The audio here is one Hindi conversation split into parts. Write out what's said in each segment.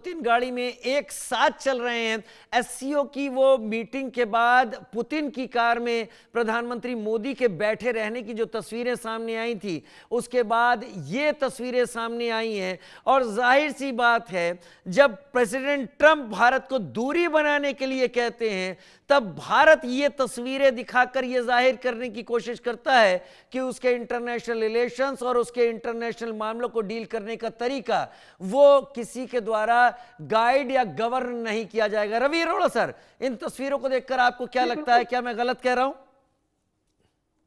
तीन गाड़ी में एक साथ चल रहे हैं। एससीओ की वो मीटिंग के बाद पुतिन की कार में प्रधानमंत्री मोदी के बैठे रहने की जो तस्वीरें सामने आई थी, उसके बाद ये तस्वीरें सामने आई हैं। और जाहिर सी बात है, जब प्रेसिडेंट ट्रंप भारत को दूरी बनाने के लिए कहते हैं, तब भारत ये तस्वीरें दिखाकर ये जाहिर करने की कोशिश करता है कि उसके इंटरनेशनल रिलेशंस और उसके इंटरनेशनल मामलों को डील करने का तरीका वो किसी के द्वारा गाइड या गवर्न नहीं किया जाएगा। रवि अरोड़ा सर, इन तस्वीरों को देखकर आपको क्या लगता है? क्या मैं गलत कह रहा हूं?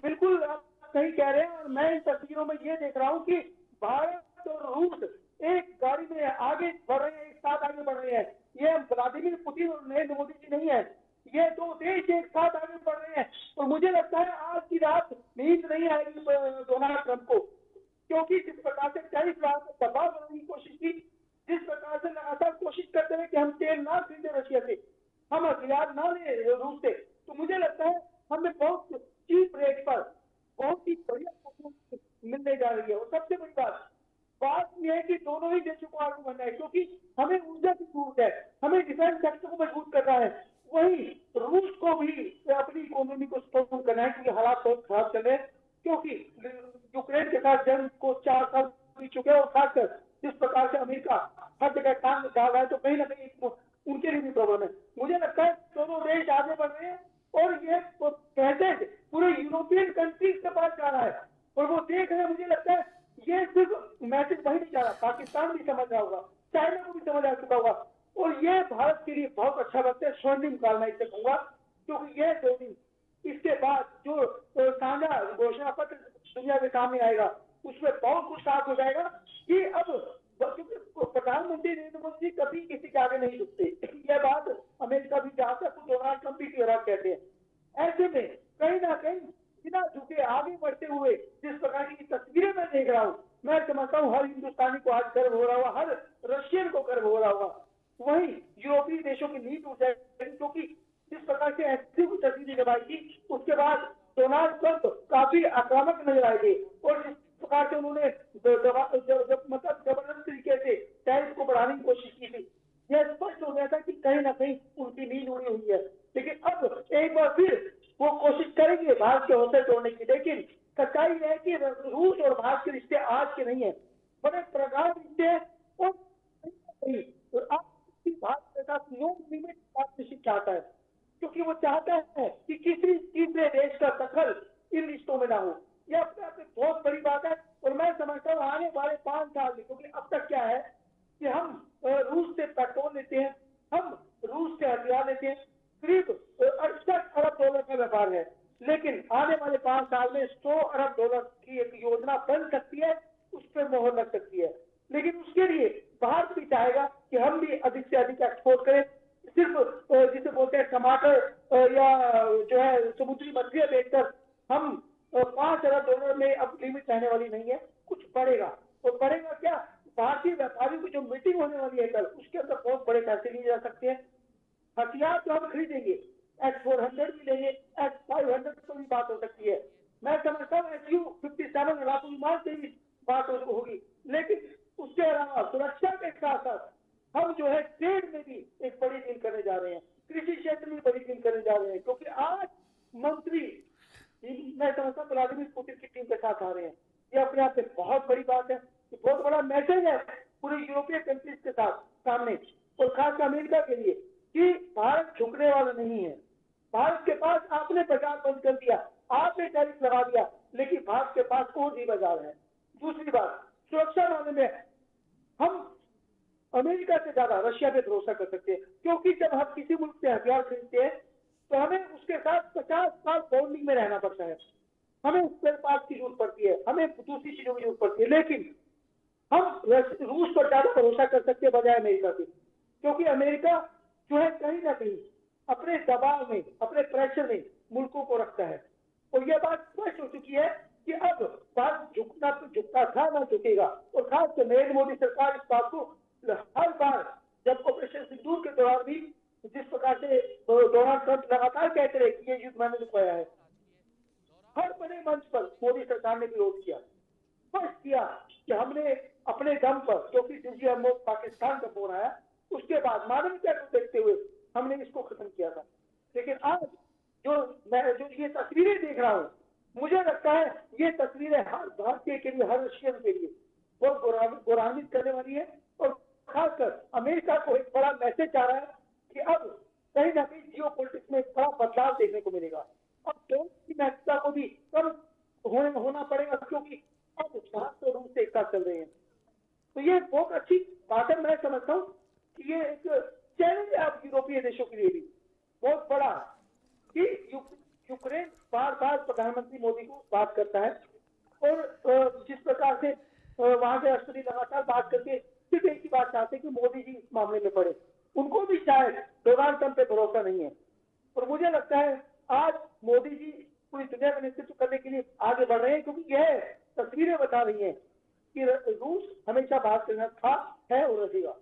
बिल्कुल आप सही कह रहे हैं। और मैं इन तस्वीरों में ये देख रहा हूं कि भारत और रूस एक गाड़ी में आगे बढ़ रहे हैं, एक साथ आगे बढ़ रहे हैं। ये व्लादिमीर पुतिन और नरेंद्र मोदी जी नहीं है, ये दो देश एक साथ आगे बढ़ रहे हैं। और मुझे लगता है आज की रात नींद नहीं आएगी डोनाल्ड ट्रंप को, क्योंकि जिस प्रकार से 40 लाख दबाव बनाने की कोशिश की, जिस प्रकार से लगातार कोशिश करते रहे कि हम तेल ना खरीदे रशिया से, हम हथियार ना ले रूस से, तो मुझे लगता है हमें बहुत चीप रेट पर बहुत ही बढ़िया मिलने जा रही है। और सबसे बड़ी बात यह है कि दोनों ही देशों को आगे बढ़ना है, क्योंकि हमें ऊर्जा की जरूरत है, हमें डिफेंस सेक्टर को मजबूत करना है। वही रूस को भी अपनी इकोनॉमी को स्ट्रॉन्ग करना है, क्योंकि हालात बहुत खराब चल रहे हैं। क्योंकि यूक्रेन के साथ जंग को 4 साल बीत चुके हैं, और खासकर जिस प्रकार से अमेरिका हर जगह काम डाल रहा है, तो कहीं ना कहीं उनके लिए भी प्रॉब्लम है। मुझे लगता है दोनों देश आगे बढ़ रहे हैं, और ये पैसेज पूरे यूरोपियन कंट्रीज के पास जा रहा है, और वो देख रहे हैं। मुझे लगता है ये सिर्फ मैसेज वही नहीं जा रहा, पाकिस्तान भी समझ रहा होगा, चाइना को भी समझ आ चुका होगा। और ये भारत के लिए बहुत अच्छा वक्त है, स्वर्णिम काल मैं इसे कहूंगा, क्योंकि ये 2 दिन इसके बाद जो साझा घोषणा पत्र दुनिया के सामने आएगा, उसमें बहुत कुछ साफ हो जाएगा कि अब, क्योंकि प्रधानमंत्री नरेंद्र मोदी कभी किसी के आगे नहीं झुकते, यह बात अमेरिका भी जानता है, डोनाल्ड ट्रंप भी क्लियर कहते हैं। ऐसे में कहीं ना कहीं बिना झुके आगे बढ़ते हुए जिस प्रकार की तस्वीरें मैं देख रहा हूँ, मैं समझता हूँ हर हिंदुस्तानी को आज गर्व हो रहा होगा, हर रशियन को गर्व हो रहा होगा। वही यूरोपीय देशों की नींद उठ जाएगी, क्योंकि जिस प्रकार से ऐसी तस्वीरें जब आएगी, उसके बाद डोनाल्ड ट्रंप काफी आक्रामक नजर आएंगे। और जिस प्रकार से उन्होंने मतलब जबरदस्त तरीके से टैरिफ को बढ़ाने की कोशिश की थी, यह स्पष्ट हो गया था कि कहीं ना कहीं उनकी नींद उड़ी हुई है। लेकिन अब एक बार फिर वो कोशिश करेंगे भारत के हौसले तोड़ने की। लेकिन सच्चाई है कि रूस और भारत के रिश्ते आज के नहीं है, बड़े प्रगाढ़ रिश्ते हैं। और आज भारत के साथ नो लिमिट पार्टनरशिप चाहता है, क्योंकि वो चाहता है कि किसी तीसरे देश का दखल इन रिश्तों में ना हो। यह अपने आप में बहुत बड़ी बात है। और मैं समझता हूँ आने वाले 5 साल में, क्योंकि अब तक क्या है कि हम रूस से पेट्रोल लेते हैं, हम रूस से हथियार लेते हैं, करीब 68 अरब डॉलर का व्यापार है। लेकिन आने वाले 5 साल में 100 अरब डॉलर की एक योजना बन सकती है, उस पर मोहर लग सकती है। लेकिन उसके लिए भारत भी चाहेगा कि हम भी अधिक से अधिक एक्सपोर्ट करें। सिर्फ जिसे बोलते हैं टमाटर या जो है समुद्री मछलियां बेचकर हम 5 अरब डॉलर में अब लिमिट रहने वाली नहीं है, कुछ बढ़ेगा। और बढ़ेगा क्या, भारतीय व्यापारियों की जो मीटिंग होने वाली है कल, उसके अंदर बहुत बड़े फैसले लिए जा सकते हैं। हथियार तो हम खरीदेंगे, S-400 भी लेंगे, S-500 तो भी बात हो सकती है। मैं समझता हूँ Su-57 लड़ाकू विमान से भी बात होगी। लेकिन उसके अलावा सुरक्षा के साथ साथ हम जो है ट्रेड में भी एक बड़ी डील करने जा रहे हैं, कृषि क्षेत्र में बड़ी डील करने जा रहे हैं, क्योंकि आज मंत्री मैं समझता हूँ व्लादिमीर पुतिन की टीम के साथ आ रहे हैं। ये अपने आप में बहुत बड़ी बात है, बहुत बड़ा मैसेज है पूरे यूरोपीय कंट्रीज के साथ सामने, और खासकर अमेरिका के लिए, कि भारत झुकने वाला नहीं है। भारत के पास आपने बाजार बंद कर दिया, आपने टैरिफ लगा दिया, लेकिन भारत के पास और भी बाजार है। दूसरी बात, सुरक्षा मामले में हम अमेरिका से ज्यादा रशिया पे भरोसा कर सकते हैं, क्योंकि जब हम किसी मुल्क से हथियार खरीदते हैं तो हमें उसके साथ 50 साल बॉन्डिंग में रहना पड़ता है, हमें स्पेयर पार्ट की जरूरत पड़ती है, हमें दूसरी चीजों की जरूरत पड़ती है। लेकिन हम रूस पर ज्यादा भरोसा कर सकते हैं बजाय अमेरिका के, क्योंकि अमेरिका जो है कहीं ना कहीं अपने दबाव में, अपने प्रेशर में मुल्कों को रखता है। और यह बात स्पष्ट हो चुकी है कि अब भारत झुकता था ना झुकेगा। और खासकर नरेंद्र मोदी सरकार इस बात को हर बार, जब ऑपरेशन सिंदूर के दौरान भी जिस प्रकार से डोनाल्ड ट्रंप लगातार कहते रहे कि ये युद्ध मैंने रुकवाया है, हर बड़े मंच पर मोदी सरकार ने विरोध किया, स्पष्ट किया कि हमने अपने दम पर, क्योंकि जिस पाकिस्तान का फोन आया उसके बाद मानवीयता को देखते हुए हमने इसको खत्म किया था। लेकिन आज मैं जो ये तस्वीरें देख रहा हूँ, मुझे लगता है ये तस्वीरें हर भारतीय के लिए, हर रशियन के लिए बहुत गौरवान्वित करने वाली है। और खासकर अमेरिका को एक बड़ा मैसेज आ रहा है कि अब कहीं ना कहीं जियो पॉलिटिक्स में एक बड़ा बदलाव देखने को मिलेगा। अब दोनों की महत्वता को भी कम होना पड़ेगा, क्योंकि अब भारत और रूस से एक साथ चल रहे हैं। तो ये बहुत अच्छी बात है। मैं समझता हूँ कि ये एक चैलेंज है अब यूरोपीय देशों के लिए भी बहुत बड़ा, कि यूक्रेन बार बार प्रधानमंत्री मोदी को बात करता है, और जिस प्रकार से वहां के राष्ट्रपति लगातार बात करके सिर्फ एक ही बात चाहते हैं कि मोदी जी इस मामले में पड़े। उनको भी शायद डोनाल्ड ट्रंप पे भरोसा नहीं है। और मुझे लगता है आज मोदी जी पूरी दुनिया का नेतृत्व करने के लिए आगे बढ़ रहे हैं, क्योंकि यह तस्वीरें बता रही हैं कि रूस हमेशा बात करना था, है और रहेगा।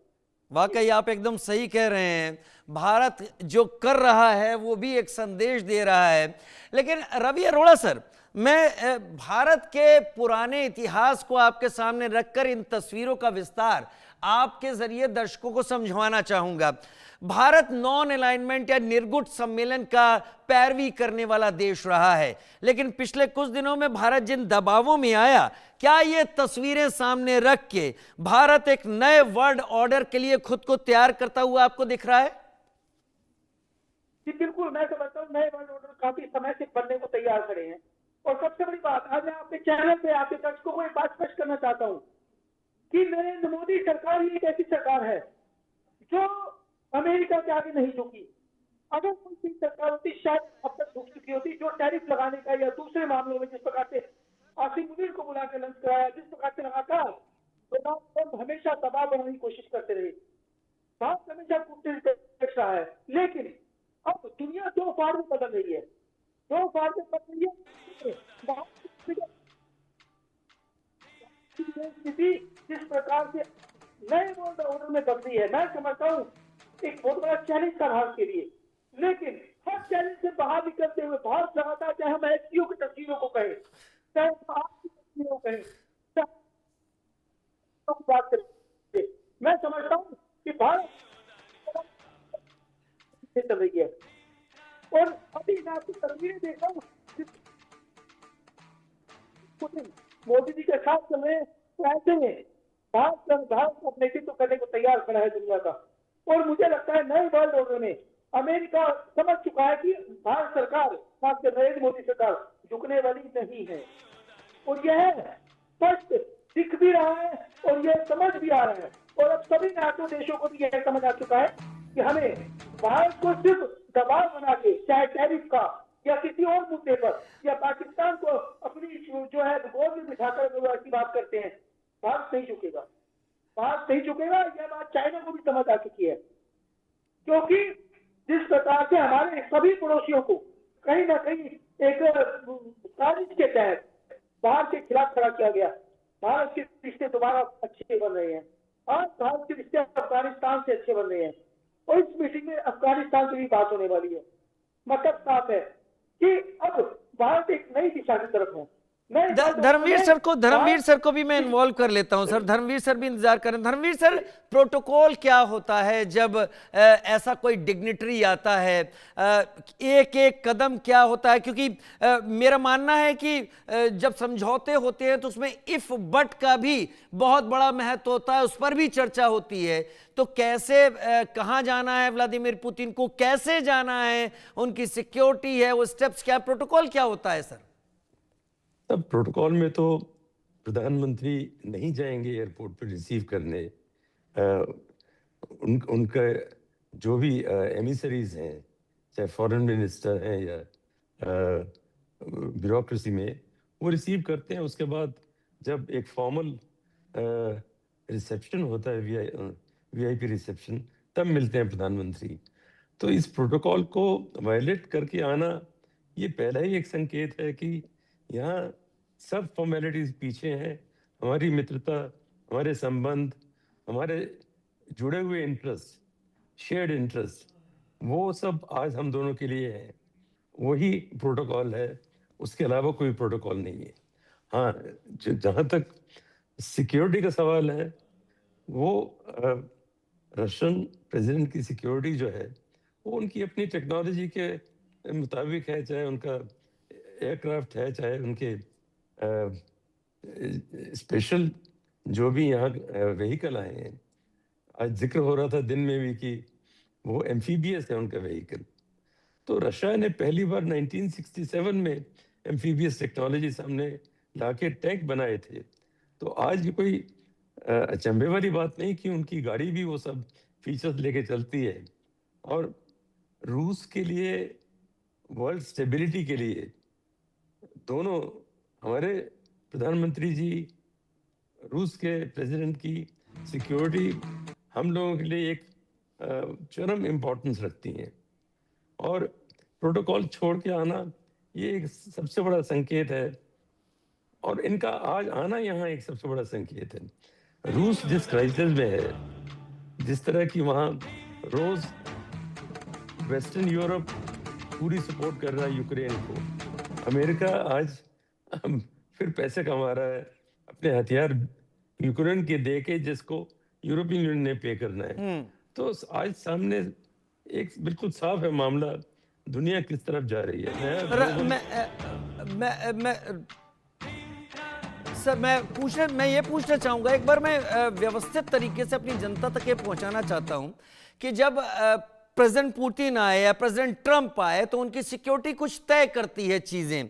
वाकई आप एकदम सही कह रहे हैं। भारत जो कर रहा है वो भी एक संदेश दे रहा है। लेकिन रवि अरोड़ा सर, मैं भारत के पुराने इतिहास को आपके सामने रखकर इन तस्वीरों का विस्तार आपके जरिए दर्शकों को समझवाना चाहूंगा। भारत नॉन अलाइनमेंट या निर्गुट सम्मेलन का पैरवी करने वाला देश रहा है, लेकिन पिछले कुछ दिनों में भारत जिन दबावों में आया, क्या ये तस्वीरें सामने रख के भारत एक नए वर्ल्ड ऑर्डर के लिए खुद को तैयार करता हुआ आपको दिख रहा है? जी बिल्कुल, मैं समझता हूँ नए वर्ल्ड ऑर्डर काफी समय से बनने को तैयार खड़े हैं। और सबसे बड़ी बात, आज मैं आपके चैनल पे आपके दर्शकों को एक बात स्पष्ट करना चाहता हूँ कि नरेंद्र मोदी सरकार ही एक ऐसी सरकार है जो अमेरिका के आगे नहीं झुकी। अगर कोई सरकार होती शायद अब तक झुक चुकी होती, जो टैरिफ लगाने का या दूसरे मामलों में जिस प्रकार से आसिम मुनीर को बुलाकर लंच कराया, जिस प्रकार से लगातार डोनाल्ड ट्रंप हमेशा दबाव बनाने की कोशिश करते रहे, भारत हमेशा कूटनीतिक रहा है। लेकिन अब दुनिया दो फाड़ में बदल रही है, दो फाड़ में बदल रही है। स्थिति जिस प्रकार से नए वर्ल्ड ऑर्डर में बदली है, मैं समझता हूँ एक बहुत बड़ा चैलेंज था भारत के लिए। लेकिन हर चैलेंज से बाहर निकलते हुए भारत लगातार, चाहे हम एससीओ की तस्वीरों को कहें, चाहे भारत की तस्वीरों को कहें, बात करें, मैं समझता हूँ कि भारत चल रही है। और अभी मैं आपकी तस्वीरें देख रहा हूँ, मोदी जी के साथ चल रहे हैं, तो ऐसे में भारत का नेतृत्व करने को तैयार खड़ा है दुनिया का। और मुझे लगता है नए वर्ल्ड ऑर्डर में अमेरिका समझ चुका है कि भारत सरकार, खासकर नरेंद्र मोदी सरकार झुकने वाली नहीं है। और यह स्पष्ट दिख भी रहा है और यह समझ भी आ रहा है। और अब सभी नाटो देशों को भी यह समझ आ चुका है कि हमें भारत को सिर्फ दबाव बना के, चाहे टैरिफ का या किसी और मुद्दे पर, या पाकिस्तान को अपनी जो है गोद में बिठाकर ऐसी बात करते हैं, भारत नहीं झुकेगा। भारत नहीं झुकेगा, यह बात चाइना को भी समझ आ चुकी है। क्योंकि जिस प्रकार से हमारे सभी पड़ोसियों को कहीं ना कहीं एक साजिश के तहत भारत के खिलाफ खड़ा किया गया, भारत के रिश्ते दोबारा अच्छे बन रहे हैं। आज भारत के रिश्ते अफगानिस्तान से अच्छे बन रहे हैं, और इस मीटिंग में अफगानिस्तान की भी बात होने वाली है। मतलब साफ है कि अब भारत एक नई दिशा की तरफ है। धर्मवीर सर को भी मैं इन्वॉल्व कर लेता हूं। सर, धर्मवीर सर भी इंतजार करें। धर्मवीर सर, प्रोटोकॉल क्या होता है जब ऐसा कोई डिग्निटरी आता है? एक एक कदम क्या होता है? क्योंकि मेरा मानना है कि जब समझौते होते हैं तो उसमें इफ बट का भी बहुत बड़ा महत्व होता है, उस पर भी चर्चा होती है। तो कैसे, कहां जाना है व्लादिमीर पुतिन को, कैसे जाना है, उनकी सिक्योरिटी है, वो स्टेप्स क्या, प्रोटोकॉल क्या होता है सर? तब प्रोटोकॉल में तो प्रधानमंत्री नहीं जाएंगे एयरपोर्ट पर रिसीव करने। उनका जो भी एमिसरीज हैं, चाहे फॉरेन मिनिस्टर हैं या ब्यूरोक्रेसी में, वो रिसीव करते हैं। उसके बाद जब एक फॉर्मल रिसेप्शन होता है, वीआईपी रिसेप्शन, तब मिलते हैं प्रधानमंत्री। तो इस प्रोटोकॉल को वायलेट करके आना, ये पहला ही एक संकेत है कि यहाँ सब फॉर्मेलिटीज पीछे हैं। हमारी मित्रता, हमारे संबंध, हमारे जुड़े हुए इंटरेस्ट, शेयर्ड इंटरेस्ट, वो सब आज हम दोनों के लिए है। वही प्रोटोकॉल है, उसके अलावा कोई प्रोटोकॉल नहीं है। हाँ, जहाँ तक सिक्योरिटी का सवाल है, वो रशियन प्रेसिडेंट की सिक्योरिटी जो है वो उनकी अपनी टेक्नोलॉजी के मुताबिक है, चाहे उनका एयरक्राफ्ट है, चाहे उनके स्पेशल जो भी यहाँ व्हीकल आए हैं। आज जिक्र हो रहा था दिन में भी कि वो एम्फीबियस है उनका व्हीकल। तो रशिया ने पहली बार 1967 में एम्फीबियस टेक्नोलॉजी सामने लाके टैंक बनाए थे। तो आज भी कोई अचंभे वाली बात नहीं कि उनकी गाड़ी भी वो सब फीचर्स लेके चलती है। और रूस के लिए, वर्ल्ड स्टेबिलिटी के लिए, दोनों हमारे प्रधानमंत्री जी रूस के प्रेसिडेंट की सिक्योरिटी हम लोगों के लिए एक चरम इम्पोर्टेंस रखती हैं। और प्रोटोकॉल छोड़ के आना ये एक सबसे बड़ा संकेत है, और इनका आज आना यहाँ एक सबसे बड़ा संकेत है। रूस जिस क्राइसिस में है, जिस तरह की वहाँ रोज वेस्टर्न यूरोप पूरी सपोर्ट कर रहा है यूक्रेन को, अमेरिका आज फिर पैसे कमा रहा है अपने हथियार यूक्रेन के दे के, जिसको यूरोपियन यूनियन ने पे करना है। तो आज सामने एक बिल्कुल साफ है मामला, दुनिया किस तरफ जा रही है। मैं ये पूछना चाहूंगा, एक बार मैं व्यवस्थित तरीके से अपनी जनता तक ये पहुंचाना चाहता हूं कि जब प्रेसिडेंट पुतिन आए या प्रेसिडेंट ट्रंप आए तो उनकी सिक्योरिटी कुछ तय करती है चीजें।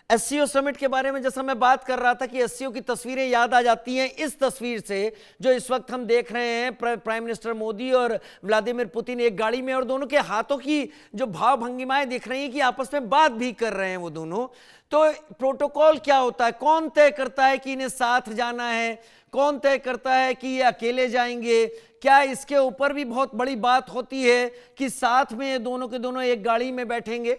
एससीओ समिट के बारे में जैसा मैं बात कर रहा था कि एससीओ की तस्वीरें याद आ जाती हैं इस तस्वीर से जो इस वक्त हम देख रहे हैं, प्राइम मिनिस्टर मोदी और व्लादिमीर पुतिन एक गाड़ी में, और दोनों के हाथों की जो भाव भंगिमाएं दिख रही हैं कि आपस में बात भी कर रहे हैं वो दोनों। तो प्रोटोकॉल क्या होता है, कौन तय करता है कि इन्हें साथ जाना है, कौन तय करता है कि ये अकेले जाएंगे? क्या इसके ऊपर भी बहुत बड़ी बात होती है कि साथ में दोनों के दोनों एक गाड़ी में बैठेंगे?